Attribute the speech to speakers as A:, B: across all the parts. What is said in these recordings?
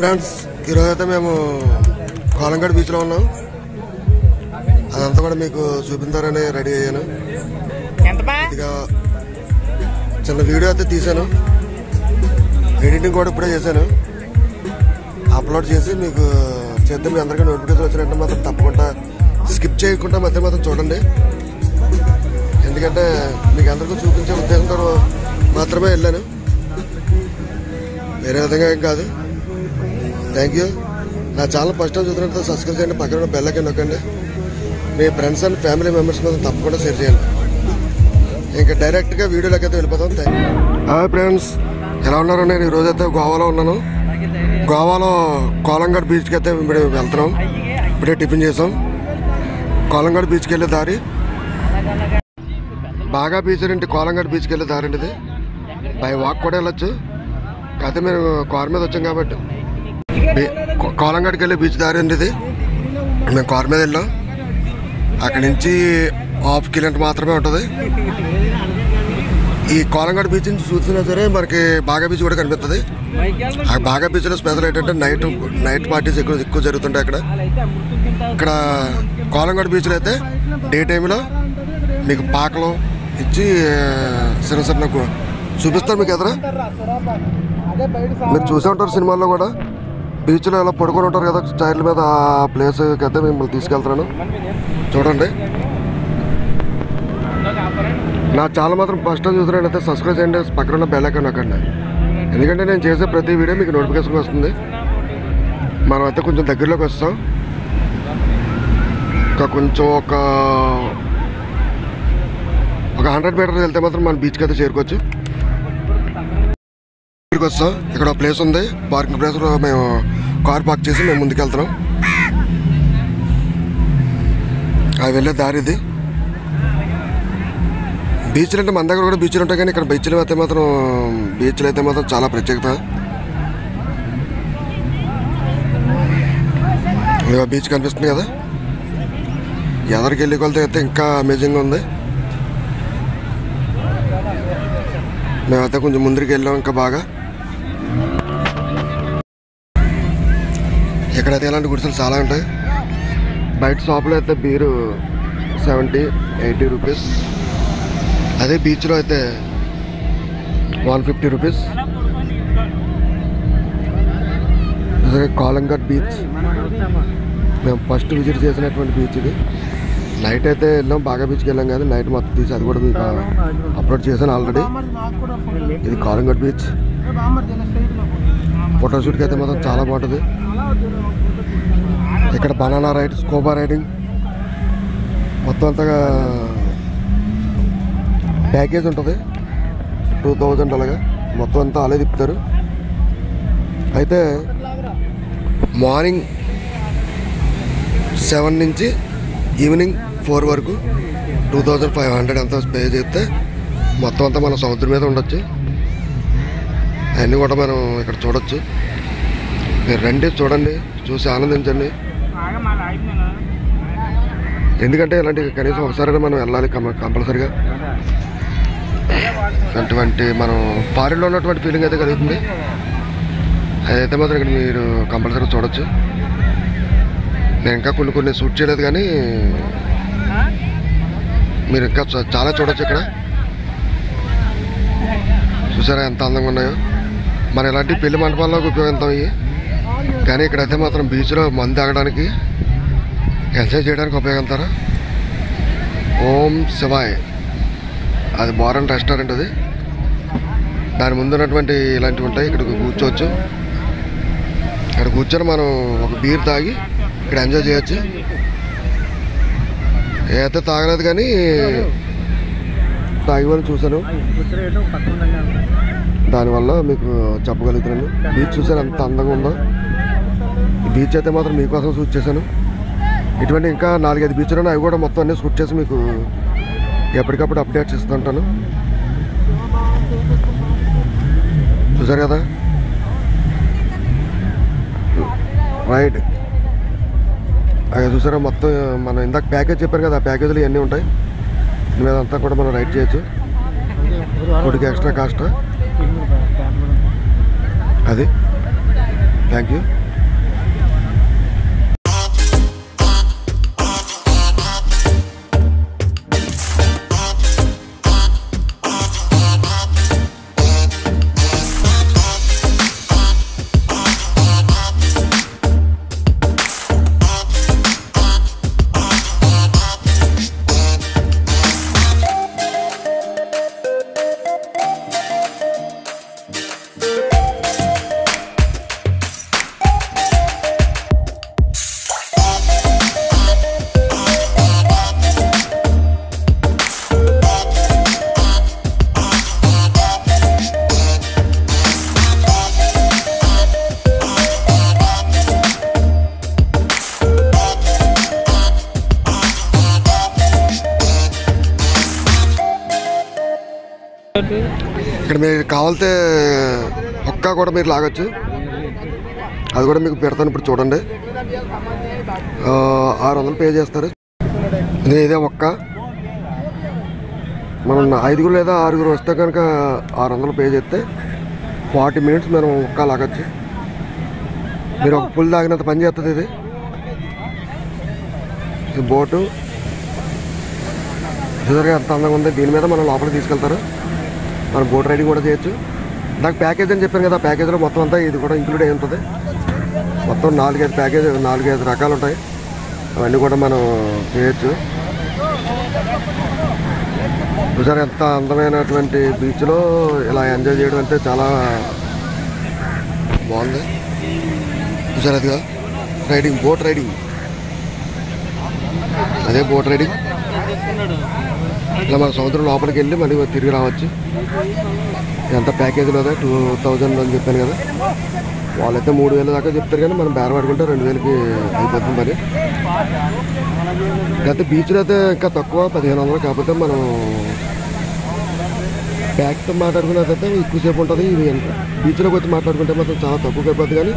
A: Friends ఈరోజు అయితే మేము కోలంగడ్ బీచ్ లో ఉన్నాం. అదంతా కూడా మీకు చూపించారని రెడీ అయ్యాను. ఇక చిన్న వీడియో అయితే తీసాను, ఎడిటింగ్ కూడా ఇప్పుడే చేశాను. అప్లోడ్ చేసి మీకు చేద్దాం. మీ అందరికీ నోటిఫికేషన్ వచ్చినట్టు మాత్రం తప్పకుండా స్కిప్ చేయకుండా మాత్రం చూడండి. ఎందుకంటే మీకు అందరికీ చూపించే ఉద్దేశంతో మాత్రమే వెళ్ళాను, వేరే విధంగా ఏం కాదు. Thank you. నా ఛానల్ ఫస్ట్ టైం చూసినట్టు సబ్స్క్రైబ్ చేయండి, పక్కన బెల్ ఐకాన్ నొక్కండి. మీ ఫ్రెండ్స్ అండ్ ఫ్యామిలీ మెంబర్స్ మీద తప్పకుండా షేర్ చేయండి. ఇంకా డైరెక్ట్గా వీడియోలోకి అయితే వెళ్ళిపోతాం. హాయ్ ఫ్రెండ్స్, ఎలా ఉన్నారు? నేను ఈరోజు అయితే గోవాలో ఉన్నాను. గోవాలో కోలంగడ్ బీచ్కి అయితే ఇప్పుడు వెళ్తున్నాం. ఇప్పుడే టిఫిన్ చేసాం. కోలంగడ్ బీచ్కి వెళ్ళే దారి బాగా బీచ్ అండి. కోలంగడ్ బీచ్కి వెళ్ళే దారి అండి ఇది. బై వాక్ కూడా వెళ్ళొచ్చు, కాకపోతే మేము కార్ మీద వచ్చాం కాబట్టి కోలంగడ్కి వెళ్ళే బీచ్ దారి అండి ఇది. మేము కార్ మీద వెళ్ళాం. అక్కడి నుంచి ½ కిలోమీటర్ మాత్రమే ఉంటుంది. ఈ కోలంగడ్ బీచ్ నుంచి చూసినా సరే మనకి బాగా బీచ్ కూడా కనిపిస్తుంది. ఆ బాగా బీచ్లో స్పెషల్ ఏంటంటే నైట్ పార్టీస్ ఎక్కువ జరుగుతుంటాయి ఇక్కడ కోలంగడ్ బీచ్లో అయితే డే టైంలో మీకు పాకలు ఇచ్చి చిన్న చూపిస్తారు మీకు ఎదురా. మీరు చూసే ఉంటారు సినిమాల్లో కూడా, బీచ్లో ఇలా పడుకొని ఉంటారు కదా చైర్ల మీద. ఆ ప్లేస్కి అయితే మిమ్మల్ని తీసుకెళ్తున్నాను, చూడండి. నా ఛానల్ మాత్రం ఫస్ట్ టైం చూసినట్టయితే సబ్స్క్రైబ్ చేయండి, పక్కన ఉన్న బెల్ ఐకాన్ నొక్కండి. ఎందుకంటే నేను చేసే ప్రతి వీడియో మీకు నోటిఫికేషన్ వస్తుంది. మనం అయితే కొంచెం దగ్గరలోకి వస్తాం. ఇంకా కొంచెం ఒక 100 మీటర్స్ వెళ్తే మాత్రం మన బీచ్కి అయితే చేరుకోవచ్చు. ఇక్కడికి వస్తాం. ఇక్కడ ఒక ప్లేస్ ఉంది, పార్కింగ్ ప్లేస్. మేము కార్ పార్క్ చేసి మేము ముందుకు వెళ్తున్నాం. అది వెళ్ళే దారి ఇది. బీచ్లు అంటే మన దగ్గర కూడా బీచ్లు ఉంటాయి, కానీ ఇక్కడ బీచ్లు అయితే మాత్రం చాలా ప్రత్యేకత. బీచ్ కనిపిస్తుంది కదా, ఎదరికి వెళ్ళి కొలితే అయితే ఇంకా అమేజింగ్గా ఉంది. మేమైతే కొంచెం ముందుకు వెళ్ళాం ఇంకా బాగా. ఇక్కడైతే ఇలాంటి గుడిసెలు చాలా ఉంటాయి. బయట షాపులో అయితే బీరు 70-80 రూపీస్. అదే బీచ్లో అయితే 150 రూపీస్. కోలంగడ్ బీచ్ మేము ఫస్ట్ విజిట్ చేసినటువంటి బీచ్ ఇది. నైట్ అయితే వెళ్ళాం, బాగా బీచ్కి వెళ్ళాం కదా. నైట్ మొత్తం తీసి అది కూడా మీకు అప్లోడ్ చేశాను ఆల్రెడీ. ఇది కోలంగడ్ బీచ్. ఫోటోషూట్కి అయితే మాత్రం చాలా బాగుంటుంది. ఇక్కడ బనానా రైడ్, స్కూబా రైడింగ్ మొత్తం అంతా ప్యాకేజ్ ఉంటుంది. 2000 అలాగా మొత్తం అంతా అలా తిప్పుతారు. అయితే మార్నింగ్ 7 నుంచి ఈవినింగ్ 4 వరకు 2500 అంతా పే చేస్తే మొత్తం అంతా మనం సముద్రం మీద ఉండొచ్చు. అవన్నీ కూడా మనం ఇక్కడ చూడొచ్చు. మీరు రండి, చూడండి, చూసి ఆనందించండి. ఎందుకంటే ఇలాంటి కనీసం ఒకసారైనా మనం వెళ్ళాలి కంపల్సరిగా. అటువంటి మనం ఫారిన్లో ఉన్నటువంటి ఫీలింగ్ అయితే కలుగుతుంది. అదైతే మాత్రం ఇక్కడ మీరు కంపల్సరీగా చూడొచ్చు. నేను ఇంకా కొన్ని షూట్ చేయలేదు, కానీ మీరు ఇంకా చాలా చూడొచ్చు. ఇక్కడ చూసారా ఎంత అందంగా ఉన్నాయో. మనం ఇలాంటి పెళ్లి మండపాల్లోకి ఉపయోగిస్తాం ఇవి, కానీ ఇక్కడైతే మాత్రం బీచ్లో మందు తాగడానికి, ఎంజాయ్ చేయడానికి ఉపయోగిస్తారు. ఓం శివాయ్, అది బార్ అండ్ రెస్టారెంట్. అది దాని ముందు ఉన్నటువంటి ఇలాంటివి ఉంటాయి. ఇక్కడ కూర్చోవచ్చు. ఇక్కడ కూర్చొని మనం ఒక బీర్ తాగి ఇక్కడ ఎంజాయ్ చేయొచ్చు. ఏదైతే తాగలేదు, కానీ తాగి వాళ్ళు చూశాను, దానివల్ల మీకు చెప్పగలుగుతున్నాను. బీచ్ చూసాను ఎంత అందంగా ఉందో. ఈ బీచ్ అయితే మాత్రం మీకోసం షూట్ చేశాను. ఇటువంటి ఇంకా 4-5 బీచ్లు ఉన్నాయి, అవి కూడా మొత్తం అన్నీ షూట్ చేసి మీకు ఎప్పటికప్పుడు అప్డేట్స్ ఇస్తుంటాను. చూసారు కదా, రైట్. అవి చూసారా మొత్తం. మనం ఇందాక ప్యాకేజ్ చెప్పారు కదా, ఆ ప్యాకేజీలు ఇవన్నీ ఉంటాయి. దీని మీద అంతా కూడా మనం రైడ్ చేయొచ్చు. కొద్దిగా ఎక్స్ట్రా కాస్ట్ అది. Thank you. ఇక్కడ మీరు కావాలితే ఒక్క కూడా మీరు లాగొచ్చు, అది కూడా మీకు పెడతాను. ఇప్పుడు చూడండి, 600 పే చేస్తారు. ఇదే ఒక్క మనం 5 లేదా 6 వస్తే కనుక 600 పే చేస్తే 40 మినిట్స్ మనం ఒక్క లాగచ్చు. మీరు ఒక పుల్ తాగినంత పని చేస్తుంది ఇది. బోటు చూసారుగా ఎంత అందంగా ఉంది. దీని మీద మనం లోపలికి తీసుకెళ్తారు, మనం బోట్ రైడింగ్ కూడా చేయొచ్చు. నాకు ప్యాకేజ్ అని చెప్పాను కదా, ప్యాకేజ్లో మొత్తం అంతా ఇది కూడా ఇంక్లూడ్ అయి ఉంటుంది. మొత్తం 4-5 రకాలు ఉంటాయి, అవన్నీ కూడా మనం చేయొచ్చు. చూసారు ఎంత అందమైనటువంటి బీచ్లో ఇలా ఎంజాయ్ చేయడం అంటే చాలా బాగుంది. చూసారు అదిగా రైడింగ్, బోట్ రైడింగ్, అదే బోట్ రైడింగ్. ఇలా మన సముద్రం లోపలికి వెళ్ళి మళ్ళీ తిరిగి రావచ్చు. ఎంత ప్యాకేజీలో అదే 2000 అని చెప్పాను కదా, వాళ్ళైతే 3000 దాకా చెప్తారు, కానీ మనం బేరం ఆడుకుంటే 2000కి అయిపోతుంది మరి. అయితే బీచ్లో అయితే ఇంకా తక్కువ 1500, కాకపోతే మనం బ్యాగ్తో మాట్లాడుకునేదైతే ఎక్కువసేపు ఉంటుంది. ఇది బీచ్లోకి వచ్చి మాట్లాడుకుంటే మాత్రం చాలా తక్కువగా అయిపోతుంది, కానీ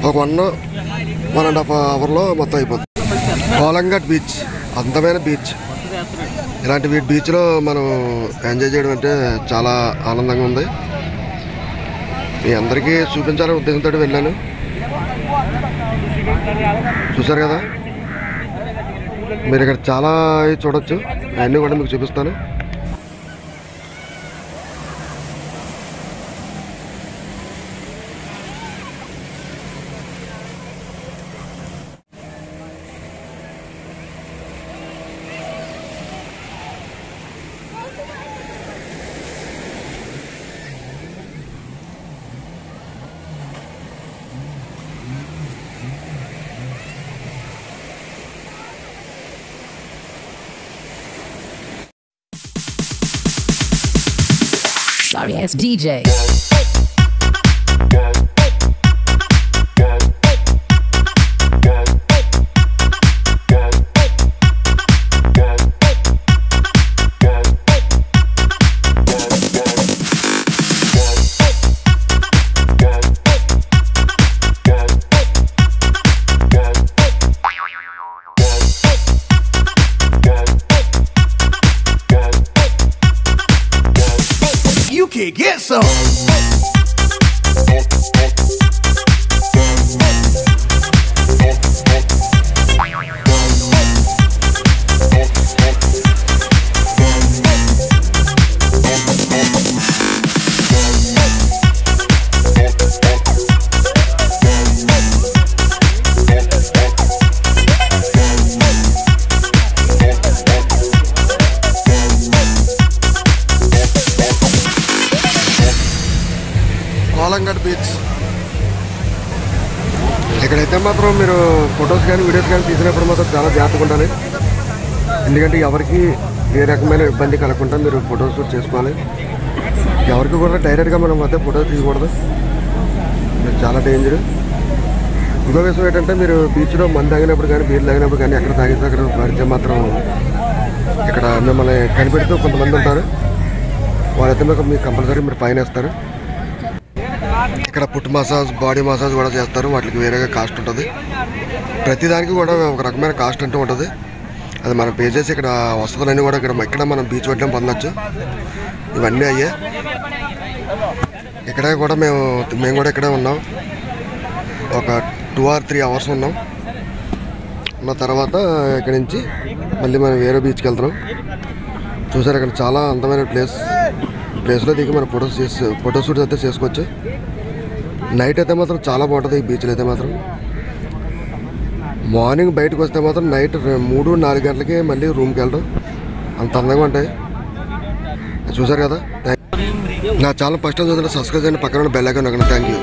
A: ఒక 1.5 అవర్లో మొత్తం అయిపోతుంది. కోలంఘాట్ బీచ్ అందమైన బీచ్. ఇలాంటి బీచ్లో మనం ఎంజాయ్ చేయడం అంటే చాలా ఆనందంగా ఉంది. మీ అందరికీ చూపించాలనే ఉద్దేశంతో వెళ్ళాను. చూసారు కదా, మీరు ఇక్కడ చాలా చూడొచ్చు, అవన్నీ కూడా మీకు చూపిస్తాను.
B: Sorry ass DJ.
C: You can get some.
A: Kolanghat beach. ఇక్కడైతే మాత్రం మీరు ఫొటోస్ కానీ వీడియోస్ కానీ తీసినప్పుడు మాత్రం చాలా జాగ్రత్తగా ఉండాలి, ఎందుకంటే ఎవరికి ఏ రకమైన ఇబ్బంది కలగకుండా మీరు ఫొటోస్ షూట్ చేసుకోవాలి. ఎవరికి కూడా డైరెక్ట్గా మనం అయితే ఫొటోస్ తీయకూడదు, చాలా డేంజర్. ఇంకో విషయం ఏంటంటే, మీరు బీచ్లో మందు తాగినప్పుడు కానీ బీర్ తాగినప్పుడు కానీ ఎక్కడ తాగితే అక్కడ పడితే మాత్రం ఇక్కడ మిమ్మల్ని కనిపెడుతూ కొంతమంది ఉంటారు, వాళ్ళైతే మీకు కంపల్సరీ మీరు ఫైన్ వేస్తారు. ఇక్కడ ఫుట్ మసాజ్, బాడీ మసాజ్ కూడా చేస్తారు, వాటికి వేరేగా కాస్ట్ ఉంటుంది. ప్రతిదానికి కూడా ఒక రకమైన కాస్ట్ అంటూ ఉంటుంది, అది మనం పే చేసి ఇక్కడ వసతులన్నీ కూడా ఇక్కడ మనం బీచ్ వడ్డం పొందొచ్చు. ఇవన్నీ అయ్యే ఇక్కడే కూడా మేము కూడా ఇక్కడే ఉన్నాం. ఒక 2 or 3 hours ఉన్నాం. ఉన్న తర్వాత ఇక్కడి నుంచి మళ్ళీ మనం వేరే బీచ్కి వెళ్తున్నాం. చూసారు ఇక్కడ చాలా అందమైన ప్లేస్లో దిగి మనం ఫోటోషూట్స్ అయితే చేసుకోవచ్చు. నైట్ అయితే మాత్రం చాలా బాగుంటుంది ఈ బీచ్లో అయితే మాత్రం. మార్నింగ్ బయటకు వస్తే మాత్రం నైట్ 3-4 గంటలకి మళ్ళీ రూమ్కి వెళ్ళడం అంత అందంగా ఉంటాయి. చూసారు కదా. నా ఛానల్ ఫస్ట్ టైం చూడండి, సబ్స్క్రైబ్ చేయండి, పక్కన బెల్ ఐకాన్ నొక్కండి. Thank you.